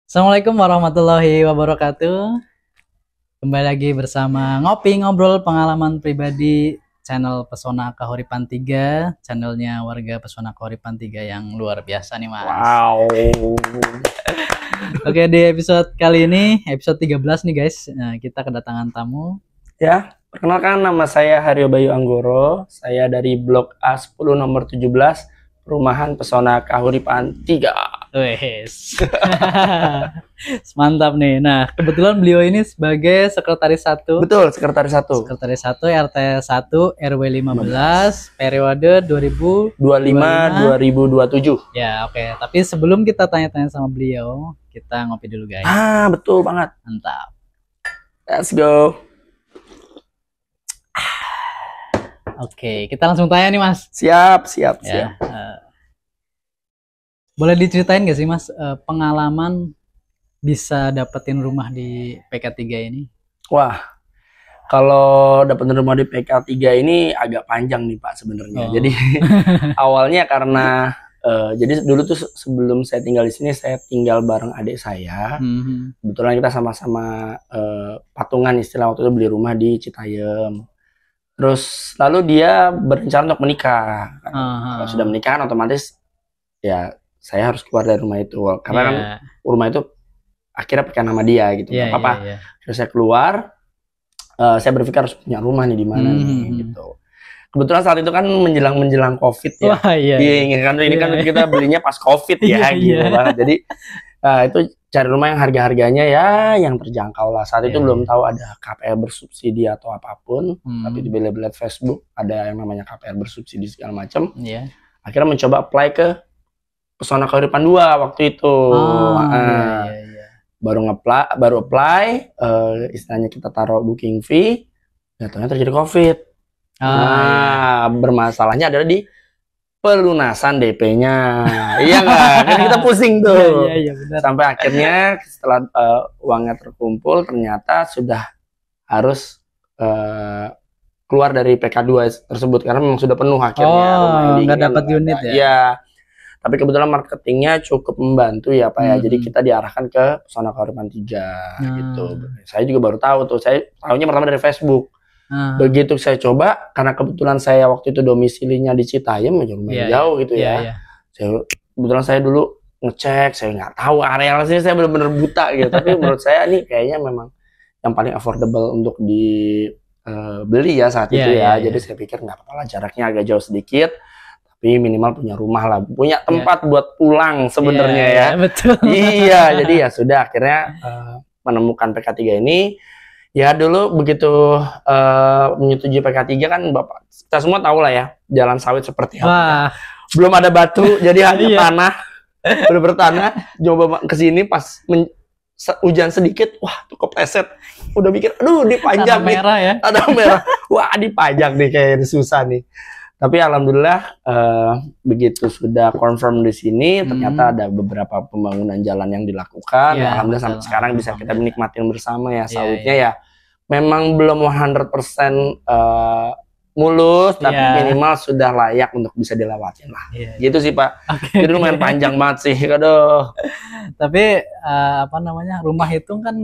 Assalamualaikum warahmatullahi wabarakatuh. Kembali lagi bersama Ngopi Ngobrol Pengalaman Pribadi, channel Pesona Kahuripan 3, channelnya warga Pesona Kahuripan 3 yang luar biasa nih Mas. Wow. Oke, di episode kali ini, episode 13 nih guys, kita kedatangan tamu. Ya, perkenalkan nama saya Haryo Bayu Anggoro. Saya dari Blok A10 nomor 17, Perumahan Pesona Kahuripan 3. Wes. Mantap nih. Nah, kebetulan beliau ini sebagai sekretaris 1. Betul, sekretaris 1. Sekretaris 1 RT 1 RW 15 periode 2025-2027. Ya, oke. Tapi sebelum kita tanya-tanya sama beliau, kita ngopi dulu guys. Betul banget. Mantap. Let's go. Oke, kita langsung tanya nih Mas. Siap. Ya, boleh diceritain gak sih Mas pengalaman bisa dapetin rumah di PK3 ini? Wah, kalau dapetin rumah di PK3 ini agak panjang nih Pak sebenarnya. Jadi awalnya karena jadi dulu tuh sebelum saya tinggal di sini, saya tinggal bareng adik saya. Kebetulan kita sama-sama patungan istilah waktu itu beli rumah di Citayam. Terus lalu dia berencana untuk menikah. Kalau sudah menikah otomatis ya saya harus keluar dari rumah itu karena kan rumah itu akhirnya pakai nama dia gitu. Terus saya keluar, saya berpikir harus punya rumah nih di mana nih gitu. Kebetulan saat itu kan menjelang COVID ya. Ini kan kita belinya pas COVID ya gitu banget. Jadi itu cari rumah yang harga-harganya ya yang terjangkau lah. Saat itu belum tahu ada KPR bersubsidi atau apapun, tapi di beli-beli Facebook ada yang namanya KPR bersubsidi segala macam. Akhirnya mencoba apply ke Pesona Kahuripan 2 waktu itu. Baru apply, istilahnya kita taruh booking fee, ternyata terjadi COVID. Bermasalahnya adalah di pelunasan DP-nya. Iya nggak? Kan kita pusing tuh. Benar. Sampai akhirnya setelah uangnya terkumpul, ternyata sudah harus keluar dari PK2 tersebut karena memang sudah penuh akhirnya. Nggak dapat unit ya? Iya. Tapi kebetulan marketingnya cukup membantu ya Pak ya. Jadi kita diarahkan ke Pesona Kahuripan 3 gitu. Saya juga baru tahu tuh. Saya tahunya pertama dari Facebook. Begitu saya coba, karena kebetulan saya waktu itu domisilinya di Citayam, lumayan jauh gitu ya. Kebetulan saya dulu ngecek, saya nggak tahu area sini, saya benar-benar buta gitu. Tapi menurut saya nih kayaknya memang yang paling affordable untuk dibeli ya saat itu ya. Jadi saya pikir nggak apa-apa lah, jaraknya agak jauh sedikit. Tapi minimal punya rumah lah, punya tempat buat pulang sebenarnya ya. Betul. Jadi ya sudah akhirnya menemukan PK3 ini. Ya dulu begitu menyetujui PK3 kan Bapak, kita semua tahu lah ya jalan sawit seperti apa. Belum ada batu, jadi hanya tanah, bener-bener tanah. Coba kesini pas hujan sedikit, wah tuh kepleset. Udah mikir, aduh dipajang nih. Merah ya. Ada merah, wah dipajang nih kayaknya susah nih. Tapi alhamdulillah begitu sudah confirm di sini, ternyata ada beberapa pembangunan jalan yang dilakukan. Alhamdulillah sampai sekarang bisa kita nikmatin bersama ya sawitnya ya. Memang belum 100% mulus, tapi minimal sudah layak untuk bisa dilewatin lah. Gitu sih Pak. Jadi lumayan panjang banget sih. Aduh. Tapi rumah itu kan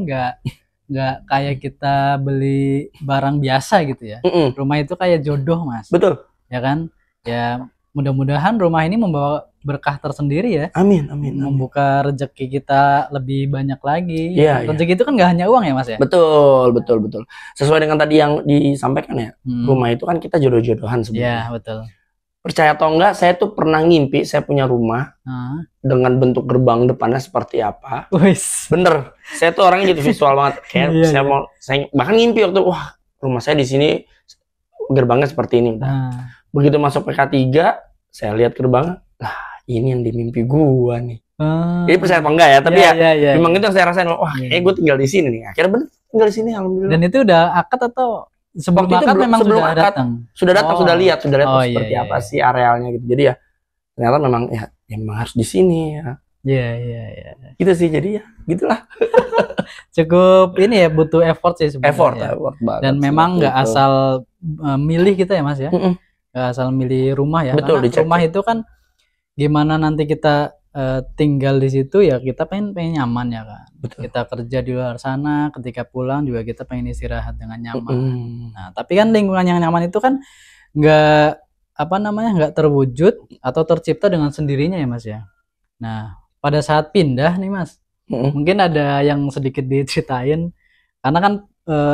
nggak kayak kita beli barang biasa gitu ya. Rumah itu kayak jodoh Mas. Betul. Ya kan, ya mudah-mudahan rumah ini membawa berkah tersendiri ya. Amin. Membuka rezeki kita lebih banyak lagi. Rezeki itu kan nggak hanya uang ya Mas ya. Betul. Sesuai dengan tadi yang disampaikan ya, rumah itu kan kita jodoh-jodohan sebenarnya. Iya betul. Percaya atau enggak, saya tuh pernah ngimpi saya punya rumah dengan bentuk gerbang depannya seperti apa. Bener, saya tuh orangnya gitu visual banget. Kayak saya bahkan ngimpi waktu rumah saya di sini gerbangnya seperti ini. Begitu masuk PK3, saya lihat gerbangnya, lah ini yang dimimpi gua nih. Jadi percaya apa enggak ya, tapi memang itu yang saya rasain, gue tinggal di sini nih. Akhirnya bener tinggal di sini alhamdulillah. Dan itu udah akad atau sebelum akad memang sudah datang? Sudah datang, sudah lihat seperti apa sih arealnya gitu. Jadi ya ternyata memang harus di sini ya. Gitu sih, jadi ya gitulah. Cukup ini ya, butuh effort sih sebenarnya. Effort banget. Dan memang nggak asal milih kita ya Mas ya. Nggak asal milih rumah ya. Betul, karena rumah itu kan gimana nanti kita tinggal di situ ya kita pengen nyaman ya kan. Betul. Kita kerja di luar sana, ketika pulang juga kita pengen istirahat dengan nyaman. Mm-mm. Nah, tapi kan lingkungan yang nyaman itu kan nggak nggak terwujud atau tercipta dengan sendirinya ya Mas ya. Nah, pada saat pindah nih Mas, mungkin ada yang sedikit diceritain karena kan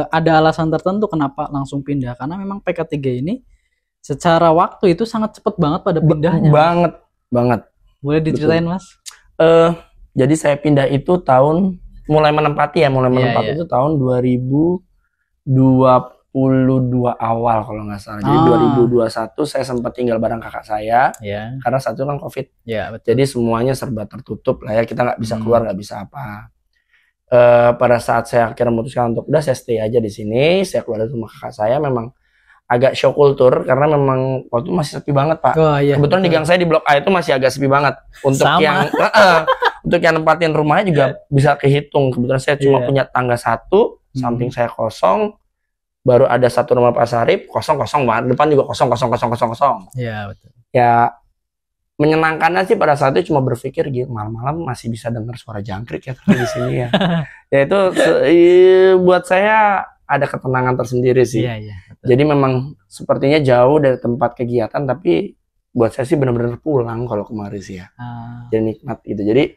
ada alasan tertentu kenapa langsung pindah, karena memang PK3 ini secara waktu itu sangat cepat banget pada pindahnya. Banget. Boleh diceritain Mas? Jadi saya pindah itu mulai menempati itu tahun 2022 awal kalau nggak salah. Jadi 2021 saya sempat tinggal bareng kakak saya, karena satu kan COVID. Jadi semuanya serba tertutup lah ya, kita nggak bisa keluar, nggak bisa apa. Pada saat saya akhirnya memutuskan untuk udah saya stay aja di sini, saya keluar dari rumah kakak saya, memang agak shock kultur karena memang waktu itu masih sepi banget Pak. Kebetulan di gang saya di Blok A itu masih agak sepi banget. Untuk untuk yang nempatin rumahnya juga bisa kehitung. Kebetulan saya cuma punya tangga satu, samping saya kosong, baru ada satu rumah Pak Sarip kosong banget, depan juga kosong. Iya betul. Ya menyenangkannya sih pada saat itu cuma berpikir gitu, malam-malam masih bisa dengar suara jangkrik ya di sini ya. Ya itu buat saya ada ketenangan tersendiri sih. Jadi memang sepertinya jauh dari tempat kegiatan, tapi buat saya sih benar-benar pulang kalau kemarin sih ya. Jadi nikmat gitu. Jadi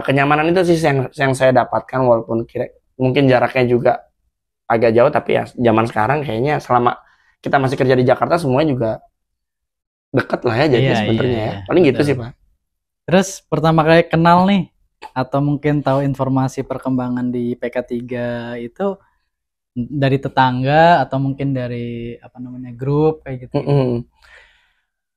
kenyamanan itu sih yang saya dapatkan, walaupun mungkin jaraknya juga agak jauh, tapi ya zaman sekarang kayaknya selama kita masih kerja di Jakarta semuanya juga dekat lah ya, jadi sebenarnya ya. Paling gitu sih Pak. Terus pertama kali kenal nih atau mungkin tahu informasi perkembangan di PK3 itu dari tetangga atau mungkin dari grup kayak gitu?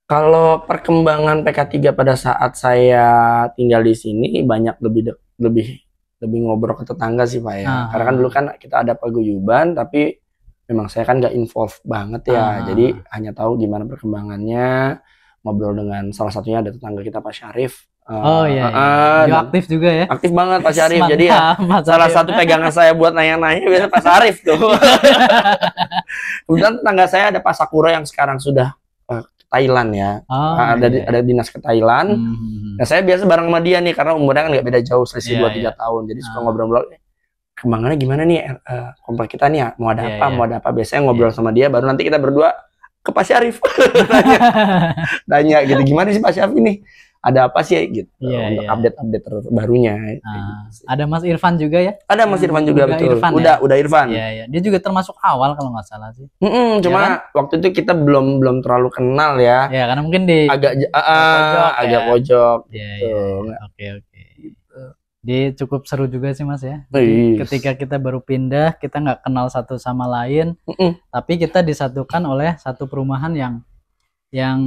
Kalau perkembangan PK3 pada saat saya tinggal di sini banyak lebih ngobrol ke tetangga sih Pak ya. Karena kan dulu kan kita ada paguyuban, tapi memang saya kan nggak involve banget ya. Jadi hanya tahu gimana perkembangannya, ngobrol dengan salah satunya ada tetangga kita Pak Syarif. Aktif juga ya. Aktif banget Pak Syarif. Jadi ya, salah satu pegangan saya buat nanya-nanya biasanya Pak Syarif tuh. Kemudian tetangga saya ada Pak Sakura yang sekarang sudah ke Thailand ya. Ada dinas ke Thailand. Nah saya biasa bareng sama dia nih karena umurnya kan nggak beda jauh, selisih 2-3 tahun. Jadi suka ngobrol-ngobrol. Kembangannya gimana nih komplek kita nih ya? Mau ada apa? Biasanya ngobrol sama dia, baru nanti kita berdua ke Pak Syarif. Tanya gitu, gimana sih Pak Syarif ini? Ada apa sih gitu untuk update terbarunya. Ada Mas Irfan juga ya? Ada Mas Irfan juga, betul. Irfan, udah Irfan. Iya. Dia juga termasuk awal kalau nggak salah sih. Cuma kan? Waktu itu kita belum terlalu kenal ya. Ya karena mungkin di agak pojok. Oke. Dia cukup seru juga sih Mas ya. Ketika kita baru pindah, kita nggak kenal satu sama lain, tapi kita disatukan oleh satu perumahan yang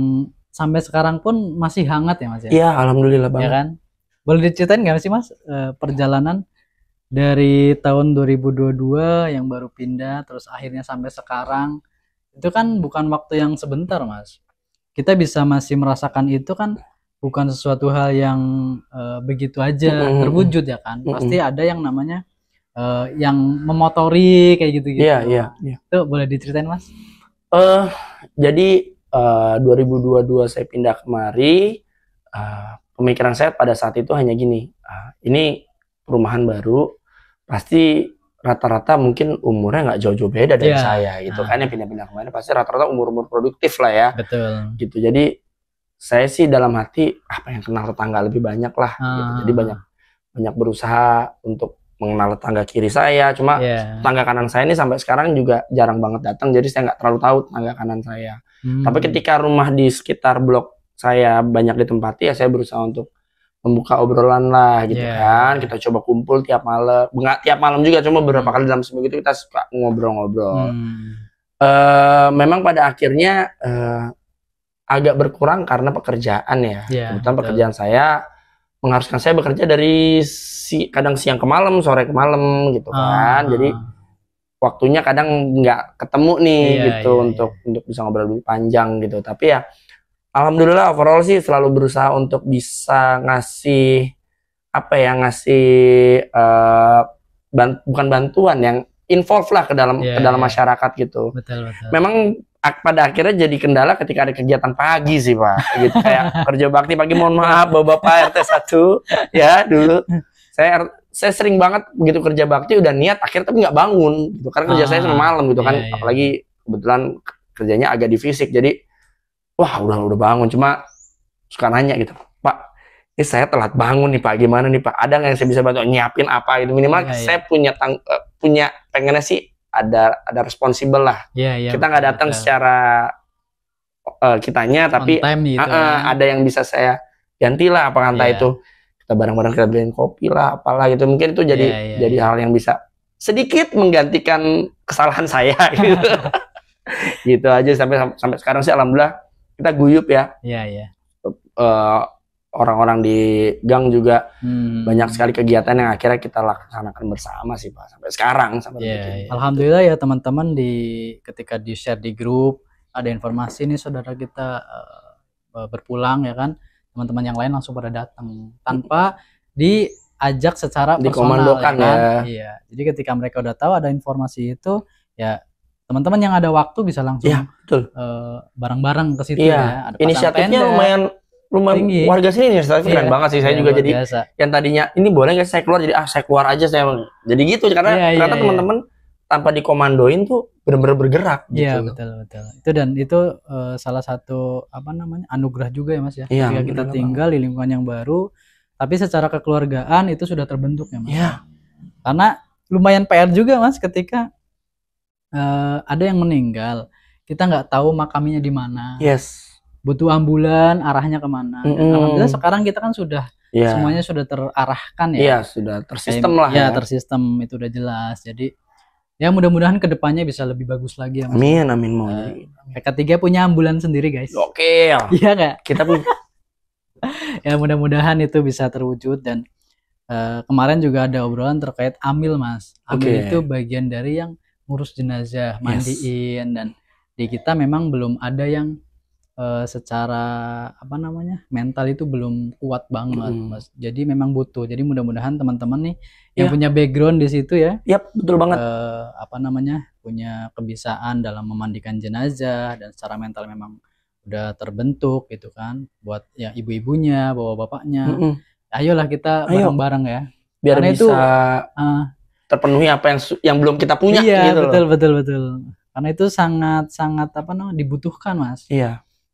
sampai sekarang pun masih hangat ya Mas ya. Iya, alhamdulillah banget. Ya kan? Boleh diceritain nggak sih Mas perjalanan dari tahun 2022 yang baru pindah terus akhirnya sampai sekarang? Itu kan bukan waktu yang sebentar Mas. Kita bisa masih merasakan itu kan bukan sesuatu hal yang begitu aja terwujud ya kan. Pasti ada yang namanya yang memotori kayak gitu-gitu. Iya. Itu boleh diceritain Mas? Jadi 2022 saya pindah kemari, pemikiran saya pada saat itu hanya gini, ini perumahan baru, pasti rata-rata mungkin umurnya nggak jauh-jauh beda dari saya gitu kan, yang pindah-pindah kemari pasti rata-rata umur produktif lah ya. Betul. Gitu. Jadi saya sih dalam hati pengen kenal tetangga lebih banyak lah. Gitu. Jadi banyak berusaha untuk mengenal tetangga kiri saya, cuma tetangga kanan saya ini sampai sekarang juga jarang banget datang, jadi saya nggak terlalu tahu tetangga kanan saya. Tapi ketika rumah di sekitar blok saya banyak ditempati, ya saya berusaha untuk membuka obrolan lah gitu kan. Kita coba kumpul tiap malam, nggak tiap malam juga, cuma beberapa kali dalam seminggu itu kita suka ngobrol-ngobrol. Memang pada akhirnya agak berkurang karena pekerjaan ya. Kebetulan pekerjaan saya mengharuskan saya bekerja dari kadang siang ke malam, sore ke malam gitu kan. Jadi waktunya kadang nggak ketemu nih untuk bisa ngobrol lebih panjang gitu. Tapi ya alhamdulillah overall sih selalu berusaha untuk bisa ngasih bukan bantuan, involve lah ke dalam masyarakat gitu. Betul. Memang pada akhirnya jadi kendala ketika ada kegiatan pagi sih Pak, gitu kayak kerja bakti pagi. Mohon maaf Bapak RT 1 ya, dulu saya sering banget begitu kerja bakti udah niat akhirnya tapi nggak bangun gitu karena kerja saya sampai malam gitu kan, apalagi kebetulan kerjanya agak di fisik, jadi wah udah bangun, cuma suka nanya gitu, Pak ini saya telat bangun nih Pak, gimana nih Pak, ada nggak yang saya bisa bantu nyiapin apa gitu, minimal saya punya pengennya sih ada responsibel lah. Kita nggak datang secara kitanya, tapi gitu, ada yang bisa saya ganti lah, apa entah itu kita bareng-bareng kita beliin kopi lah, apalah gitu. Mungkin itu jadi hal yang bisa sedikit menggantikan kesalahan saya gitu. Gitu aja sampai sekarang sih alhamdulillah kita guyup ya. Orang-orang di gang juga banyak sekali kegiatan yang akhirnya kita laksanakan bersama sih Pak sampai sekarang Alhamdulillah ya teman-teman, ketika di share di grup ada informasi nih saudara kita berpulang ya kan, teman-teman yang lain langsung pada datang tanpa diajak secara personal ya kan. Jadi ketika mereka udah tahu ada informasi itu ya teman-teman yang ada waktu bisa langsung bareng-bareng ke situ ya. Ada inisiatifnya lumayan tinggi. Warga sini nih keren banget sih. Saya juga jadi biasa. Yang tadinya ini boleh nggak saya keluar, jadi saya keluar aja saya. Jadi gitu karena ternyata teman-teman tanpa dikomandoin tuh benar-benar bergerak gitu. Iya betul. Itu salah satu anugerah juga ya Mas ya. Ketika kita tinggal di lingkungan yang baru tapi secara kekeluargaan itu sudah terbentuk ya Mas. Karena lumayan PR juga Mas ketika ada yang meninggal, kita nggak tahu makamnya di mana. Butuh ambulan, arahnya kemana. Alhamdulillah sekarang kita kan sudah semuanya sudah terarahkan ya. Sudah tersistem lah ya. Tersistem itu udah jelas. Jadi ya mudah-mudahan kedepannya bisa lebih bagus lagi ya Mas. Amin mau. PK3 punya ambulan sendiri guys. Oke. Iya nggak? Kita punya. Ya mudah-mudahan itu bisa terwujud. Dan kemarin juga ada obrolan terkait amil Mas. Amil itu bagian dari yang ngurus jenazah, mandiin, dan di kita memang belum ada yang secara mental itu belum kuat banget Mas. Jadi memang butuh. Jadi mudah-mudahan teman-teman nih yang punya background di situ ya. Betul banget. Punya kebiasaan dalam memandikan jenazah dan secara mental memang udah terbentuk gitu kan. Buat ya ibu-ibunya, bapak-bapaknya. Ayolah kita bareng-bareng ya. Biar karena bisa terpenuhi apa yang belum kita punya gitu. Betul. Karena itu sangat dibutuhkan Mas.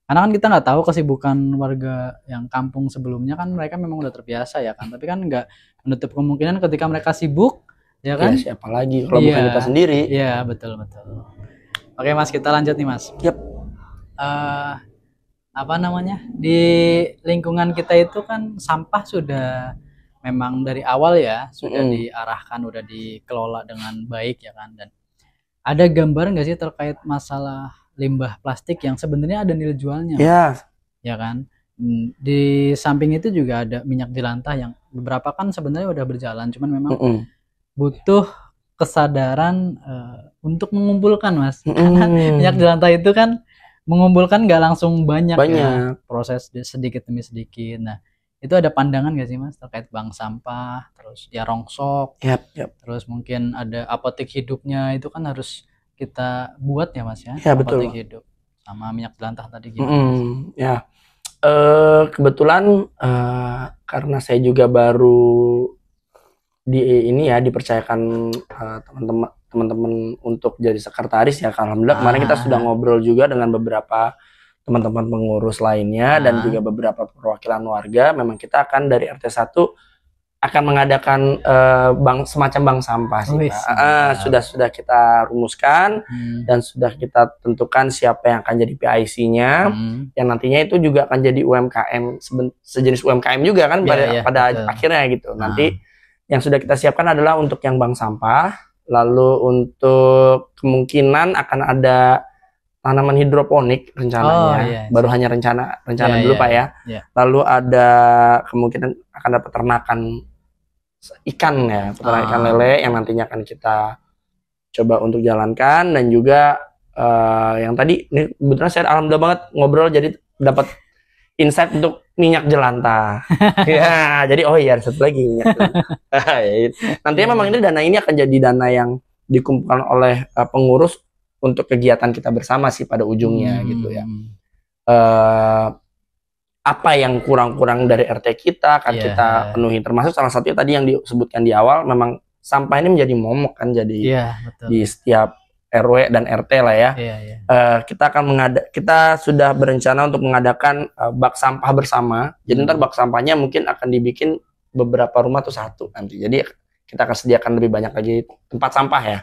Karena kan kita nggak tahu kesibukan warga yang kampung sebelumnya kan, mereka memang udah terbiasa ya kan, tapi kan nggak menutup kemungkinan ketika mereka sibuk ya kan. Siapa lagi kalau bukan kita sendiri. Betul. Oke Mas, kita lanjut nih Mas. Di lingkungan kita itu kan sampah sudah memang dari awal ya sudah diarahkan, udah dikelola dengan baik ya kan. Dan ada gambar nggak sih terkait masalah limbah plastik yang sebenarnya ada nilai jualnya? Ya kan. Di samping itu juga ada minyak jelantah yang beberapa kan sebenarnya udah berjalan, cuman memang butuh kesadaran untuk mengumpulkan Mas. Karena minyak jelantah itu kan mengumpulkan nggak langsung banyak. Ya, proses sedikit demi sedikit. Nah itu ada pandangan nggak sih Mas terkait bank sampah, terus ya rongsok, terus mungkin ada apotek hidupnya itu kan harus kita buat ya Mas ya. Betul. Hidup sama minyak jelantah tadi gimana? Kebetulan karena saya juga baru dipercayakan teman-teman untuk jadi sekretaris ya. Alhamdulillah kemarin kita sudah ngobrol juga dengan beberapa teman-teman pengurus lainnya dan juga beberapa perwakilan warga. Memang kita akan dari RT 1 akan mengadakan semacam bank sampah sih Pak. Sudah kita rumuskan dan sudah kita tentukan siapa yang akan jadi PIC-nya, yang nantinya itu juga akan jadi UMKM, sejenis UMKM juga kan pada akhirnya gitu. Nanti yang sudah kita siapkan adalah untuk yang bank sampah, lalu untuk kemungkinan akan ada tanaman hidroponik rencananya. Baru hanya rencana dulu Pak ya. Lalu ada kemungkinan akan ada peternakan ikan ya, ikan lele yang nantinya akan kita coba untuk jalankan. Dan juga yang tadi ini kebetulan saya alhamdulillah banget ngobrol jadi dapat insight untuk minyak jelantah. Jadi ada satu lagi minyak jelantah. Nantinya memang dana ini akan jadi dana yang dikumpulkan oleh pengurus untuk kegiatan kita bersama sih pada ujungnya gitu ya. Apa yang kurang-kurang dari RT kita akan kita penuhi, termasuk salah satunya tadi yang disebutkan di awal, memang sampah ini menjadi momok kan, jadi di setiap RW dan RT lah ya. Kita sudah berencana untuk mengadakan bak sampah bersama. Jadi ntar bak sampahnya mungkin akan dibikin beberapa rumah tuh satu nanti. Jadi kita akan sediakan lebih banyak lagi tempat sampah ya.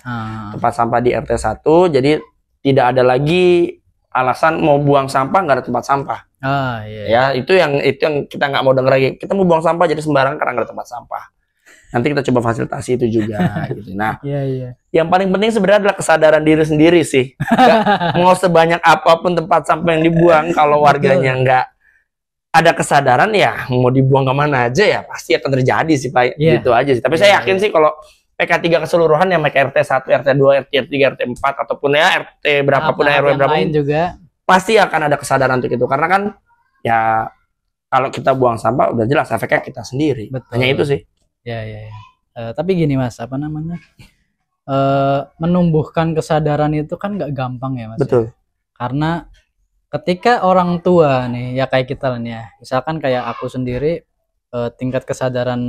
Tempat sampah di RT 1. Jadi tidak ada lagi alasan mau buang sampah nggak ada tempat sampah. Ya, itu yang kita nggak mau denger lagi. Kita mau buang sampah jadi sembarangan karena nggak ada tempat sampah. Nanti kita coba fasilitasi itu juga gitu. Nah, yang paling penting sebenarnya adalah kesadaran diri sendiri sih. Nggak mau sebanyak apapun tempat sampah yang dibuang, kalau warganya nggak ada kesadaran ya mau dibuang kemana aja ya pasti akan terjadi sih Pak. Gitu aja sih. Tapi saya yakin sih kalau PK3 keseluruhan yang mereka RT 1, RT 2, RT 3, RT 4 ataupun ya RT berapapun RW berapapun juga pasti akan ada kesadaran untuk itu. Karena kan ya kalau kita buang sampah udah jelas efeknya kita sendiri. Hanya itu sih. Tapi gini Mas, apa namanya? Menumbuhkan kesadaran itu kan nggak gampang ya Mas. Betul. Karena ketika orang tua nih ya kayak kita nih ya, misalkan kayak aku sendiri tingkat kesadaran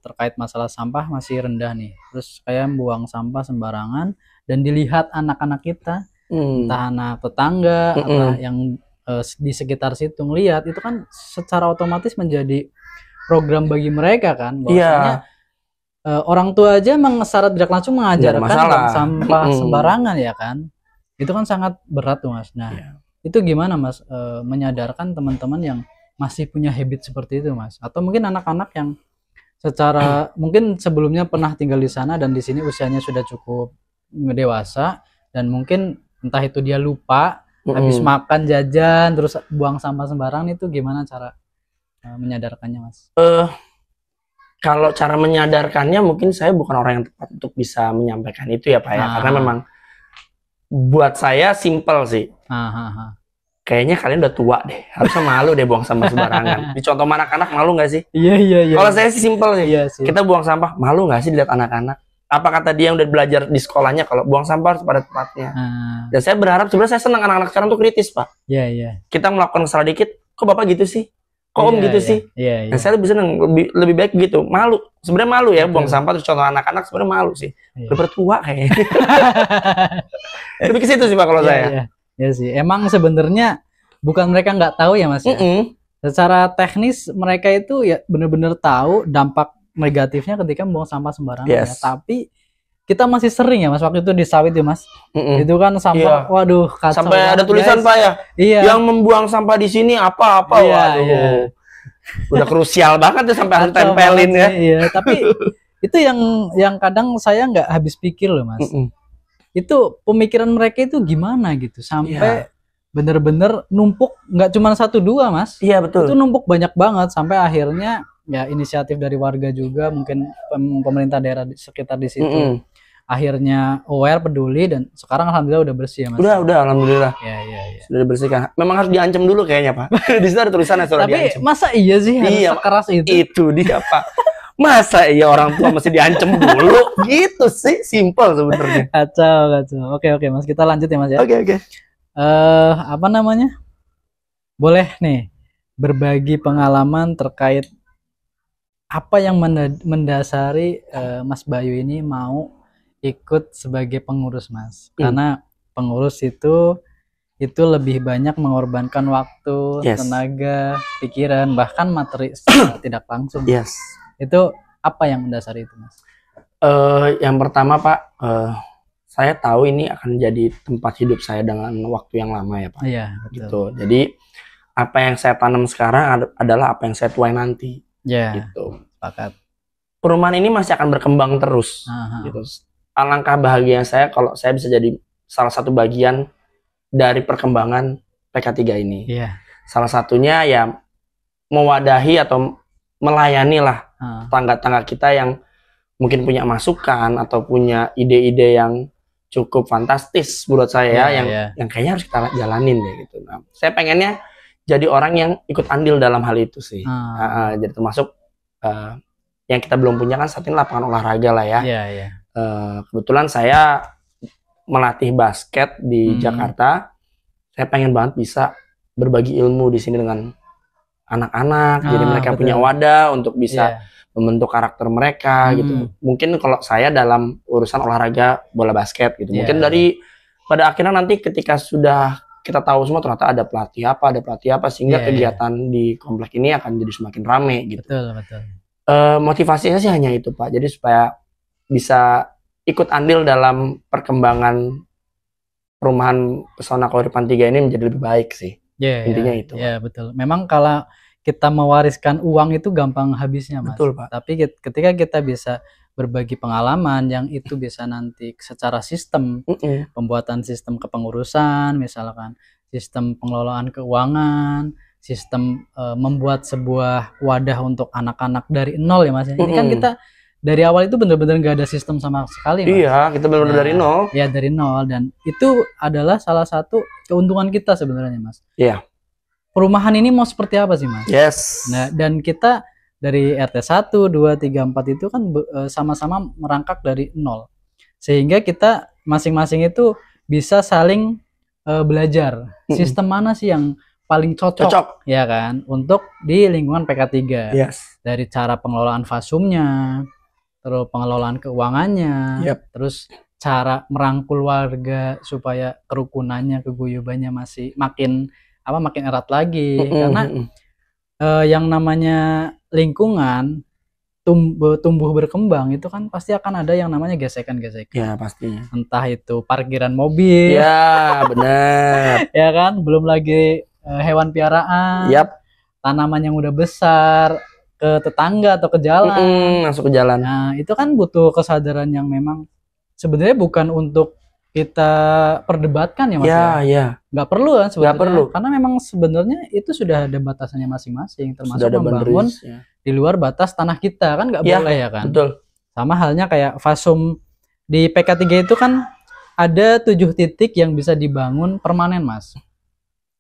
terkait masalah sampah masih rendah nih, terus kayak buang sampah sembarangan dan dilihat anak-anak kita, entah anak tetangga atau yang di sekitar situ ngelihat, itu kan secara otomatis menjadi program bagi mereka kan, bahwasanya orang tua aja emang secara tidak langsung mengajarkan sampah sembarangan ya kan. Itu kan sangat berat tuh Mas. Nah, itu gimana Mas menyadarkan teman-teman yang masih punya habit seperti itu Mas? Atau mungkin anak-anak yang secara mungkin sebelumnya pernah tinggal di sana dan di sini usianya sudah cukup dewasa dan mungkin entah itu dia lupa habis makan jajan terus buang sampah sembarangan, itu gimana cara menyadarkannya Mas? Kalau cara menyadarkannya mungkin saya bukan orang yang tepat untuk bisa menyampaikan itu ya Pak ya, karena memang buat saya simple sih. Kayaknya kalian udah tua deh, harusnya malu deh buang sampah sembarangan. Dicontoh anak-anak malu nggak sih? Iya. Kalau saya sih simple sih. Kita buang sampah malu nggak sih dilihat anak-anak? Apa kata dia yang udah belajar di sekolahnya kalau buang sampah harus pada tempatnya. Dan saya berharap, sebenarnya saya senang anak-anak sekarang tuh kritis Pak. Kita melakukan kesalahan dikit, kok Bapak gitu sih? Kok Om gitu sih? Nah, saya lebih senang, lebih baik gitu. Malu, sebenarnya malu ya buang sampah terus contoh anak-anak, sebenarnya malu sih. Udah bertua kayaknya. Lebih ke situ sih Pak kalau saya. Ya sih, emang sebenarnya bukan mereka nggak tahu ya Mas. Secara teknis mereka itu ya benar-benar tahu dampak negatifnya ketika membuang sampah sembarangan ya. Tapi kita masih sering ya Mas, waktu itu di sawit ya Mas. Itu kan sampah, waduh kacau. Sampai ada tulisan Pak ya. Yang membuang sampah di sini apa-apa, waduh. Udah krusial banget tuh sampai harus tempelin ya. Tapi itu yang kadang saya nggak habis pikir loh Mas. Itu pemikiran mereka itu gimana gitu sampai bener-bener numpuk, nggak cuma 1-2 Mas. Iya betul. Itu numpuk banyak banget sampai akhirnya ya inisiatif dari warga juga, mungkin pemerintah daerah di sekitar di situ akhirnya aware, peduli, dan sekarang alhamdulillah udah bersih ya Mas. Udah alhamdulillah. Sudah dibersihkan. Memang harus diancam dulu kayaknya Pak. Di situ ada tulisannya sudah diancam. Tapi masa iya sih harus sekeras itu? Itu dia Pak. Masa iya orang tua mesti diancam dulu? Gitu sih, simple sebenarnya. Kacau. Oke Mas, kita lanjut ya Mas ya. Oke. Apa namanya? Boleh nih berbagi pengalaman terkait apa yang mendasari Mas Bayu ini mau ikut sebagai pengurus Mas. Karena pengurus itu lebih banyak mengorbankan waktu, tenaga, pikiran, bahkan materi tidak langsung. Itu apa yang mendasari itu Mas? Yang pertama Pak, saya tahu ini akan jadi tempat hidup saya dengan waktu yang lama ya Pak. Iya, betul. Gitu. Jadi apa yang saya tanam sekarang adalah apa yang saya tuai nanti. Gitu. Sepakat. Perumahan ini masih akan berkembang terus. Gitu. Alangkah bahagia saya kalau saya bisa jadi salah satu bagian dari perkembangan PK3 ini. Salah satunya ya mewadahi atau melayani lah tangga-tangga kita yang mungkin punya masukan atau punya ide-ide yang cukup fantastis menurut saya yang kayaknya harus kita jalanin deh gitu. Nah, saya pengennya jadi orang yang ikut andil dalam hal itu sih. Jadi termasuk yang kita belum punya kan saat ini lapangan olahraga lah ya. kebetulan saya melatih basket di Jakarta. Saya pengen banget bisa berbagi ilmu di sini dengan anak-anak, jadi mereka punya wadah untuk bisa membentuk karakter mereka gitu. Mungkin kalau saya dalam urusan olahraga bola basket gitu, mungkin dari pada akhirnya nanti ketika sudah kita tahu semua ternyata ada pelatih apa sehingga kegiatan di komplek ini akan jadi semakin rame gitu. Betul. Motivasinya sih hanya itu Pak, jadi supaya bisa ikut andil dalam perkembangan perumahan Pesona Kahuripan 3 ini menjadi lebih baik sih. Intinya itu. Ya betul. Memang kalau kita mewariskan uang itu gampang habisnya Mas. Betul Pak. Tapi ketika kita bisa berbagi pengalaman yang itu bisa nanti secara sistem, pembuatan sistem kepengurusan, misalkan sistem pengelolaan keuangan, sistem membuat sebuah wadah untuk anak-anak dari nol ya Mas. Ini kan kita dari awal itu benar-benar nggak ada sistem sama sekali Mas. Iya, kita benar-benar dari nol. Ya dari nol, dan itu adalah salah satu keuntungan kita sebenarnya Mas. Iya. Perumahan ini mau seperti apa sih Mas? Yes. Nah, dan kita dari RT 1, 2, 3, 4 itu kan sama-sama merangkak dari nol. Sehingga kita masing-masing itu bisa saling belajar. Sistem mana sih yang paling cocok ya kan untuk di lingkungan PK3. Yes. Dari cara pengelolaan fasumnya, terus pengelolaan keuangannya, terus cara merangkul warga supaya kerukunannya, keguyubannya masih makin erat lagi. Karena yang namanya lingkungan tumbuh berkembang itu kan pasti akan ada yang namanya gesekan-gesekan. Ya pastinya. Entah itu parkiran mobil. Ya benar. Ya kan, belum lagi hewan piaraan. Tanaman yang udah besar ke tetangga atau ke jalan. Masuk ke jalan. Nah itu kan butuh kesadaran yang memang sebenarnya bukan untuk kita perdebatkan ya Mas. Nggak perlu kan sebenarnya. Karena memang sebenarnya itu sudah ada batasannya masing-masing, termasuk membangun di luar batas tanah kita kan nggak boleh ya kan. Betul. Sama halnya kayak fasum di PK3 itu kan ada 7 titik yang bisa dibangun permanen Mas.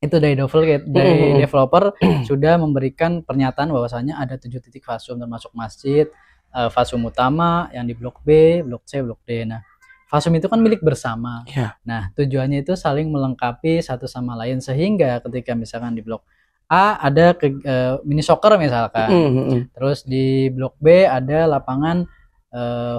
Itu dari developer sudah memberikan pernyataan bahwasanya ada 7 titik fasum, termasuk masjid, fasum utama yang di blok B, blok C, blok D. Nah fasum itu kan milik bersama. Nah, tujuannya itu saling melengkapi satu sama lain, sehingga ketika misalkan di blok A ada mini soccer misalkan, terus di blok B ada lapangan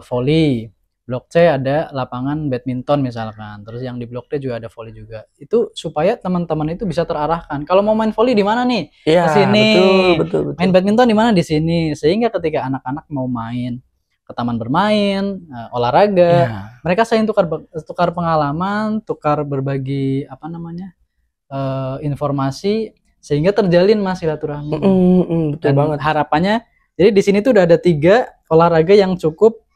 volley, blok C ada lapangan badminton misalkan, terus yang di blok D juga ada volley juga. Itu supaya teman-teman itu bisa terarahkan. Kalau mau main volley di mana nih? Di sini. Betul. Main badminton di mana? Di sini. Sehingga ketika anak-anak mau main ke taman bermain, olahraga, mereka saling tukar pengalaman, tukar berbagi informasi, sehingga terjalin Mas silaturahmi. Betul banget. Harapannya, jadi di sini tuh udah ada 3 olahraga yang cukup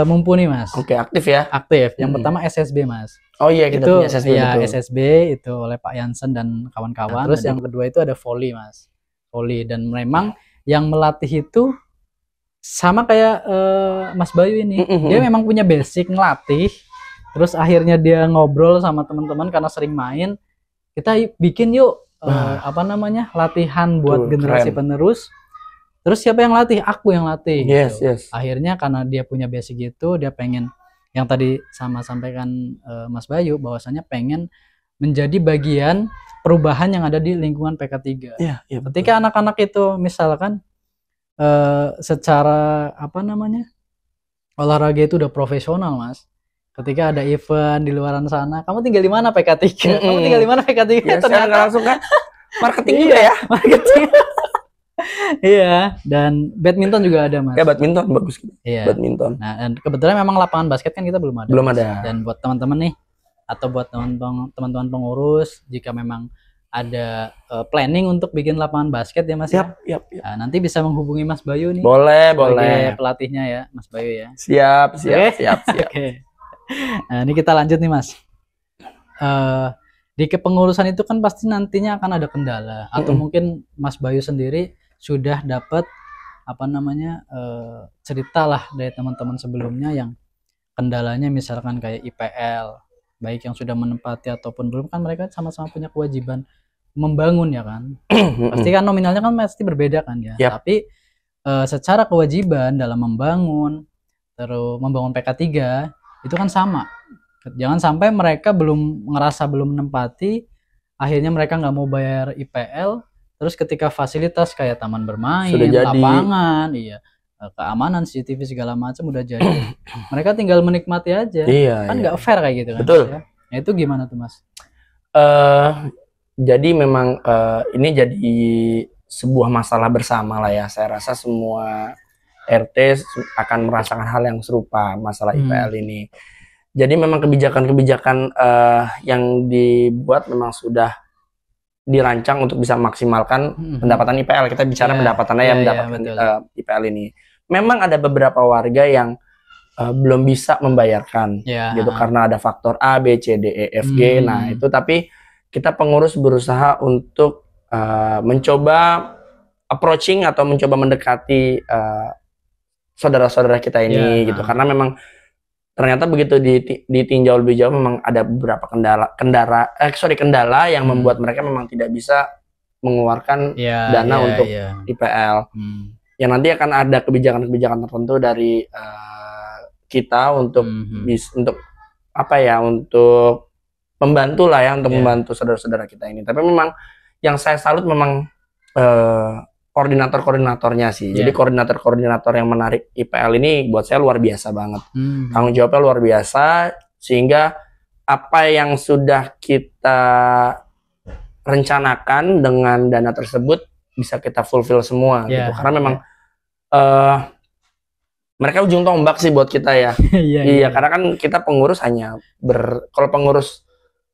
mumpuni Mas. Oke, aktif ya? Aktif. Yang pertama SSB Mas. Oh iya, kita punya SSB. Iya, SSB itu oleh Pak Yansen dan kawan-kawan. Terus yang kedua itu ada volley Mas. Volley, dan memang yang melatih itu sama kayak Mas Bayu ini. Dia memang punya basic ngelatih, terus akhirnya dia ngobrol sama teman-teman karena sering main. Kita bikin yuk latihan buat generasi penerus. Terus siapa yang latih? Aku yang latih. Yes. Akhirnya karena dia punya basic itu, dia pengen yang tadi sama sampaikan Mas Bayu, bahwasanya pengen menjadi bagian perubahan yang ada di lingkungan PK3. Ketika anak-anak itu misalkan secara olahraga itu udah profesional Mas. Ketika ada event di luaran sana, kamu tinggal di mana PK3? Kamu tinggal di mana PK3? Ternyata langsung kan marketing juga ya. Marketing. Iya, dan badminton juga ada Mas. Ya badminton bagus. Iya. Badminton. Nah, dan kebetulan memang lapangan basket kan kita belum ada. Belum ada. Dan buat teman-teman nih, atau buat teman-teman pengurus, jika memang ada planning untuk bikin lapangan basket ya Mas. Siap. Nah, nanti bisa menghubungi Mas Bayu nih. Boleh. Pelatihnya ya, Mas Bayu ya. Siap. Oke. Nah, ini kita lanjut nih Mas. Di kepengurusan itu kan pasti nantinya akan ada kendala, atau mungkin Mas Bayu sendiri sudah dapat cerita lah dari teman-teman sebelumnya yang kendalanya misalkan kayak IPL, baik yang sudah menempati ataupun belum, kan mereka sama-sama punya kewajiban membangun ya kan. Pasti kan nominalnya kan pasti berbeda kan ya. Tapi secara kewajiban dalam membangun, terus membangun PK3 itu kan sama. Jangan sampai mereka belum menempati, akhirnya mereka nggak mau bayar IPL, terus ketika fasilitas kayak taman bermain, lapangan, keamanan, CCTV segala macam udah jadi, mereka tinggal menikmati aja. Kan nggak fair kayak gitu kan. Betul. Ya. Nah, itu gimana tuh Mas? Jadi memang ini jadi sebuah masalah bersama lah ya. Saya rasa semua RT akan merasakan hal yang serupa masalah IPL ini. Jadi memang kebijakan-kebijakan yang dibuat memang sudah dirancang untuk bisa maksimalkan pendapatan IPL. Kita bicara pendapatannya mendapatkan IPL ini. Memang ada beberapa warga yang belum bisa membayarkan gitu karena ada faktor A, B, C, D, E, F, G. Nah, itu tapi kita pengurus berusaha untuk mencoba approaching atau mencoba mendekati saudara-saudara kita ini gitu. Karena memang ternyata begitu ditinjau lebih jauh memang ada beberapa kendala yang membuat mereka memang tidak bisa mengeluarkan dana untuk IPL. Yang nanti akan ada kebijakan-kebijakan tertentu dari kita untuk untuk membantu lah ya, untuk membantu saudara-saudara kita ini. Tapi memang yang saya salut memang koordinator-koordinatornya sih. Jadi koordinator-koordinator yang menarik IPL ini buat saya luar biasa banget. Tanggung jawabnya luar biasa, sehingga apa yang sudah kita rencanakan dengan dana tersebut bisa kita fulfill semua gitu. Karena memang mereka ujung tombak sih buat kita ya. Karena kan kita pengurus hanya kalau pengurus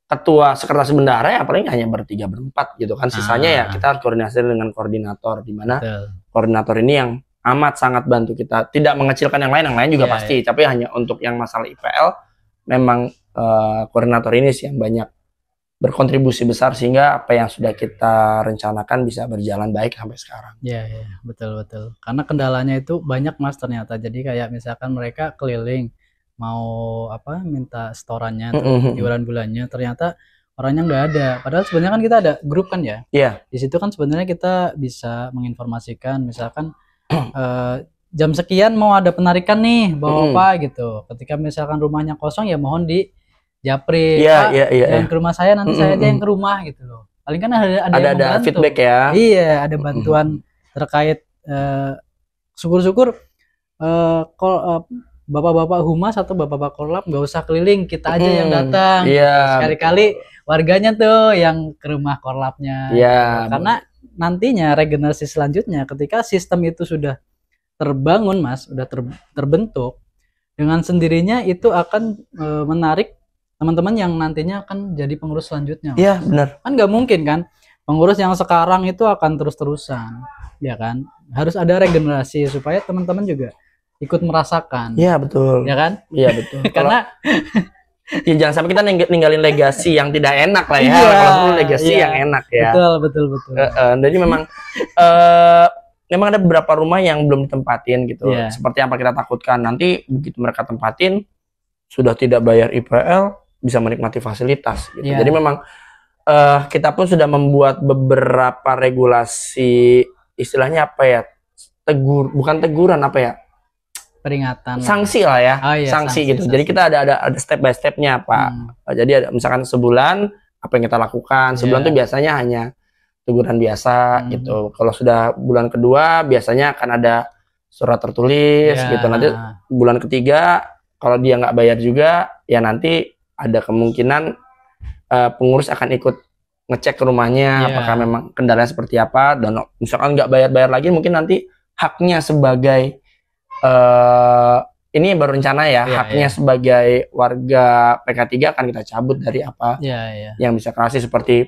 ketua sekretaris bendahara ya paling hanya bertiga berempat gitu kan, sisanya ya kita harus koordinasi dengan koordinator, di mana koordinator ini yang amat sangat bantu kita, tidak mengecilkan yang lain juga pasti, tapi hanya untuk yang masalah IPL memang koordinator ini sih yang banyak berkontribusi besar sehingga apa yang sudah kita rencanakan bisa berjalan baik sampai sekarang. Betul karena kendalanya itu banyak Mas ternyata. Jadi kayak misalkan mereka keliling mau minta setorannya iuran bulannya, ternyata orangnya nggak ada, padahal sebenarnya kan kita ada grup kan ya. Di situ kan sebenarnya kita bisa menginformasikan misalkan jam sekian mau ada penarikan nih bawa apa gitu. Ketika misalkan rumahnya kosong ya mohon di japri yang ke rumah saya, nanti saya aja yang ke rumah gitu loh. Paling kan ada feedback ya. Ada bantuan terkait syukur-syukur bapak-bapak humas atau bapak-bapak korlap nggak usah keliling, kita aja yang datang. Sekali-kali warganya tuh yang ke rumah korlapnya. Karena nantinya regenerasi selanjutnya ketika sistem itu sudah terbangun Mas, sudah terbentuk, dengan sendirinya itu akan menarik teman-teman yang nantinya akan jadi pengurus selanjutnya. Benar. Kan nggak mungkin kan pengurus yang sekarang itu akan terus-terusan, ya kan? Harus ada regenerasi supaya teman-teman juga ikut merasakan. Betul. Ya kan? Betul. Karena jangan sampai kita ninggalin legasi yang tidak enak lah ya. Kalau perlu legasi yang enak ya. Betul. Jadi memang memang ada beberapa rumah yang belum ditempatin gitu. Seperti apa kita takutkan nanti begitu mereka tempatin sudah tidak bayar IPL bisa menikmati fasilitas gitu. Jadi memang kita pun sudah membuat beberapa regulasi, istilahnya bukan teguran peringatan, sanksi lah ya. Sanksi gitu. Jadi kita ada step by stepnya Pak. Jadi ada misalkan sebulan apa yang kita lakukan. Sebulan tuh biasanya hanya teguran biasa gitu. Kalau sudah bulan kedua biasanya akan ada surat tertulis gitu. Nanti bulan ketiga kalau dia nggak bayar juga ya nanti ada kemungkinan pengurus akan ikut ngecek ke rumahnya apakah memang kendalanya seperti apa, dan misalkan nggak bayar lagi mungkin nanti haknya sebagai ini baru rencana ya, haknya sebagai warga PK3 akan kita cabut dari apa yang bisa kasih, seperti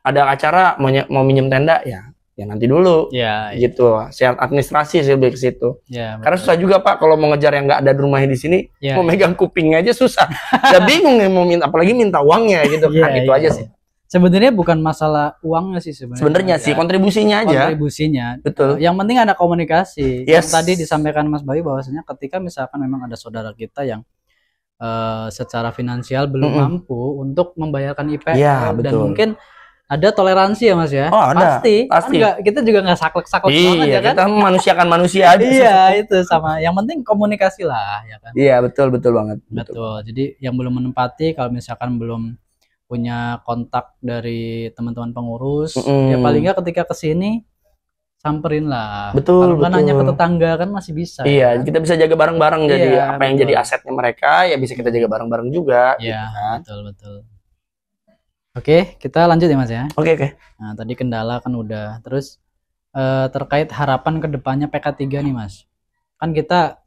ada acara mau minjem tenda ya nanti dulu gitu, siap administrasi sih lebih ke situ. Karena susah juga Pak kalau mau ngejar yang nggak ada di rumahnya di sini, mau megang kupingnya aja susah, udah bingung nih mau minta, apalagi minta uangnya gitu kan. Itu aja sih. Sebenarnya bukan masalah uangnya sih sebenarnya sih, kontribusinya aja. Betul. Yang penting ada komunikasi. Yang tadi disampaikan Mas Bayu bahwasanya ketika misalkan memang ada saudara kita yang secara finansial belum mampu untuk membayarkan IPL dan mungkin ada toleransi ya Mas ya. Oh, ada. Pasti. Pasti. Kan kita juga nggak saklek-saklek banget Iya, ya kan. kita manusiakan manusia aja. Iya, itu sama. Yang penting komunikasi lah ya kan. Iya, betul banget. Betul. Jadi yang belum menempati kalau misalkan belum punya kontak dari teman-teman pengurus, ya paling nggak ketika kesini samperin lah. Betul. Kalau nggak nanya ke tetangga kan masih bisa. Iya, ya. Kita bisa jaga bareng-bareng. Jadi Iya, apa yang jadi asetnya mereka ya bisa kita jaga bareng-bareng juga. Iya, gitu kan. betul. Oke, kita lanjut ya Mas ya. Oke. Nah, tadi kendala kan udah. Terus terkait harapan kedepannya PK3 nih Mas. Kan kita